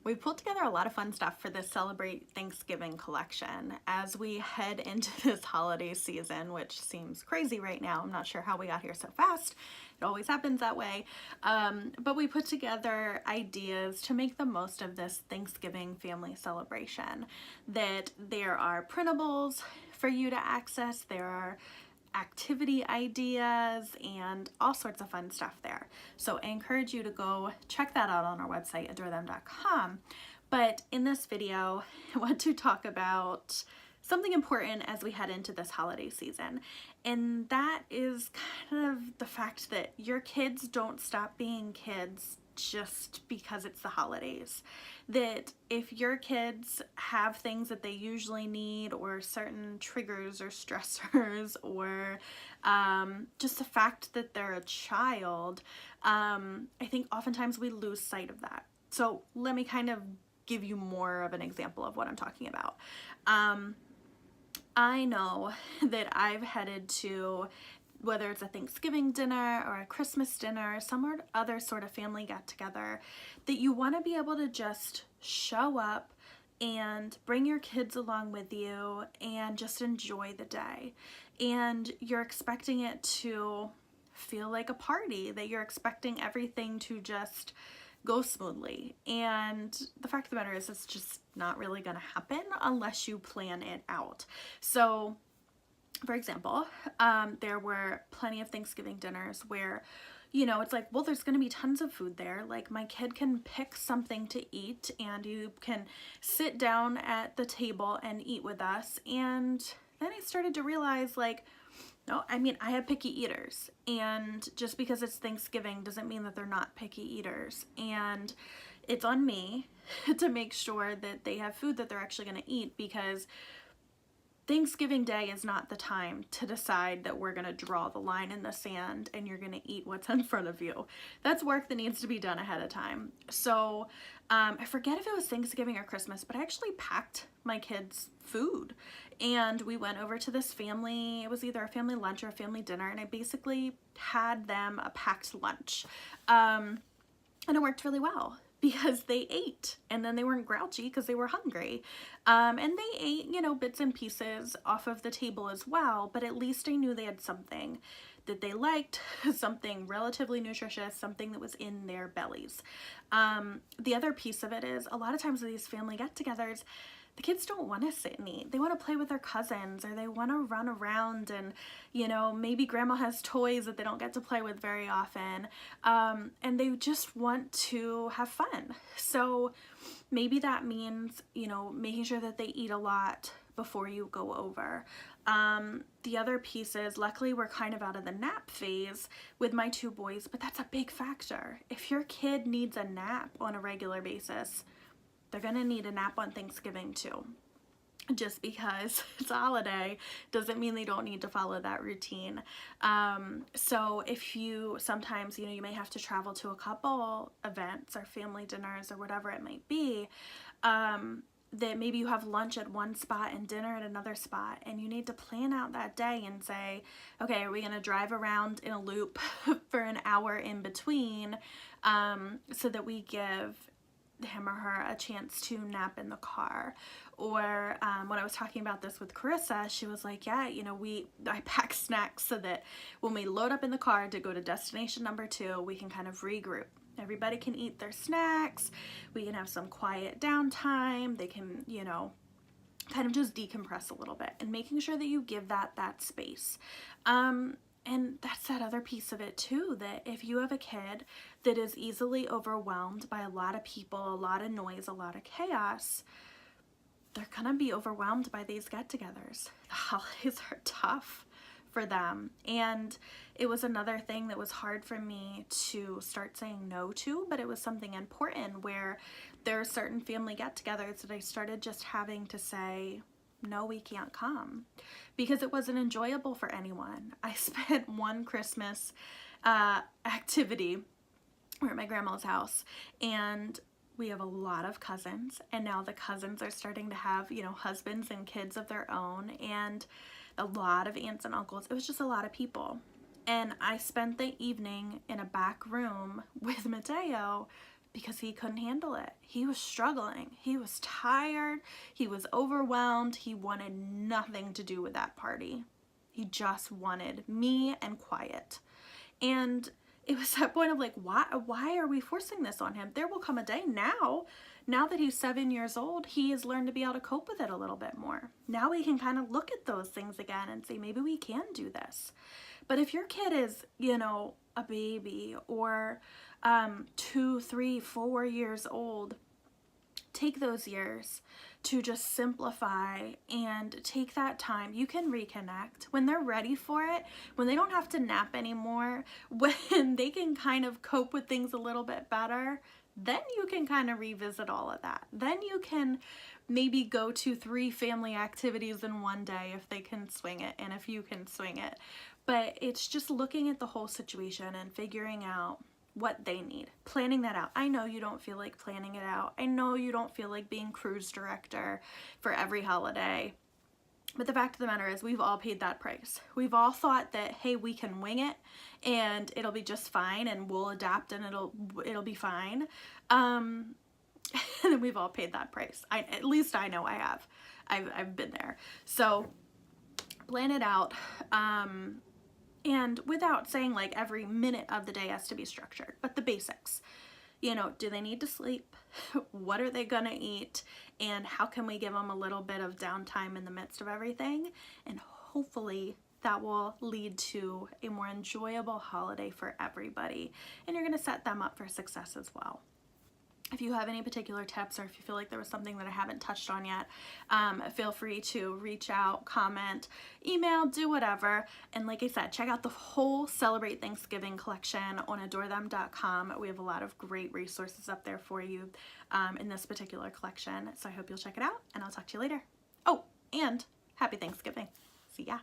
We pulled together a lot of fun stuff for this Celebrate Thanksgiving collection as we head into this holiday season, which seems crazy right now. I'm not sure how we got here so fast. It always happens that way. But we put together ideas to make the most of this Thanksgiving family celebration. That there are printables for you to access, there are activity ideas and all sorts of fun stuff there. So I encourage you to go check that out on our website, adorethem.com. But in this video, I want to talk about something important as we head into this holiday season. And that is kind of the fact that your kids don't stop being kids just because it's the holidays. That if your kids have things that they usually need, or certain triggers or stressors, or just the fact that they're a child, I think oftentimes we lose sight of that. So let me kind of give you more of an example of what I'm talking about. I know that I've headed to, whether it's a Thanksgiving dinner or a Christmas dinner, some other sort of family get together, that you want to be able to just show up and bring your kids along with you and just enjoy the day. And you're expecting it to feel like a party, that you're expecting everything to just go smoothly. And the fact of the matter is, it's just not really going to happen unless you plan it out. So for example, there were plenty of Thanksgiving dinners where, you know, it's like, well, there's going to be tons of food there. Like, my kid can pick something to eat and you can sit down at the table and eat with us. And then I started to realize, like, no, I mean, I have picky eaters, and just because it's Thanksgiving doesn't mean that they're not picky eaters. And it's on me to make sure that they have food that they're actually going to eat, because Thanksgiving Day is not the time to decide that we're going to draw the line in the sand and you're going to eat what's in front of you. That's work that needs to be done ahead of time. So I forget if it was Thanksgiving or Christmas, but I actually packed my kids food and we went over to this family. It was either a family lunch or a family dinner, and I basically had them a packed lunch. And it worked really well, because they ate and then they weren't grouchy because they were hungry. And they ate, you know, bits and pieces off of the table as well, but at least I knew they had something that they liked, something relatively nutritious, something that was in their bellies. The other piece of it is, a lot of times with these family get-togethers, the kids don't want to sit and eat. They want to play with their cousins, or they want to run around, and, you know, maybe grandma has toys that they don't get to play with very often. And they just want to have fun. So maybe that means, you know, making sure that they eat a lot before you go over. The other piece is, luckily we're kind of out of the nap phase with my two boys, but that's a big factor. If your kid needs a nap on a regular basis, they're going to need a nap on Thanksgiving too. Just because it's a holiday doesn't mean they don't need to follow that routine. So if you, sometimes, you know, you may have to travel to a couple events or family dinners or whatever it might be, that maybe you have lunch at one spot and dinner at another spot, and you need to plan out that day and say, okay, are we going to drive around in a loop for an hour in between, so that we give him or her a chance to nap in the car? Or when I was talking about this with Carissa, she was like, yeah, you know, I pack snacks so that when we load up in the car to go to destination number 2, we can kind of regroup. Everybody can eat their snacks, we can have some quiet downtime, they can, you know, kind of just decompress a little bit, and making sure that you give that space. And that's that other piece of it too, that if you have a kid that is easily overwhelmed by a lot of people, a lot of noise, a lot of chaos, they're gonna be overwhelmed by these get-togethers. The holidays are tough for them. And it was another thing that was hard for me to start saying no to, but it was something important, where there are certain family get-togethers that I started just having to say, no, we can't come, because it wasn't enjoyable for anyone. I spent one Christmas activity, we're at my grandma's house, and we have a lot of cousins, and now the cousins are starting to have, you know, husbands and kids of their own, and a lot of aunts and uncles. It was just a lot of people. And I spent the evening in a back room with Mateo because he couldn't handle it. He was struggling. He was tired. He was overwhelmed. He wanted nothing to do with that party. He just wanted me and quiet. And it was that point of like, why are we forcing this on him? There will come a day now that he's 7 years old, he has learned to be able to cope with it a little bit more. Now we can kind of look at those things again and say, maybe we can do this. But if your kid is, you know, a baby or 2, 3, 4 years old, take those years to just simplify and take that time. You can reconnect when they're ready for it, when they don't have to nap anymore, when they can kind of cope with things a little bit better. Then you can kind of revisit all of that. Then you can maybe go to 3 family activities in one day if they can swing it and if you can swing it. But it's just looking at the whole situation and figuring out what they need. Planning that out. I know you don't feel like planning it out. I know you don't feel like being cruise director for every holiday. But the fact of the matter is we've all paid that price. We've all thought that, hey, we can wing it and it'll be just fine and we'll adapt and it'll be fine. And we've all paid that price. At least I know I have. I've been there. So plan it out. And without saying like every minute of the day has to be structured, but the basics. You know, do they need to sleep? What are they gonna eat? And how can we give them a little bit of downtime in the midst of everything? And hopefully that will lead to a more enjoyable holiday for everybody. And you're gonna set them up for success as well. If you have any particular tips or if you feel like there was something that I haven't touched on yet, feel free to reach out, comment, email, do whatever. And like I said, check out the whole Celebrate Thanksgiving collection on adorethem.com. We have a lot of great resources up there for you in this particular collection. So I hope you'll check it out and I'll talk to you later. Oh, and happy Thanksgiving. See ya.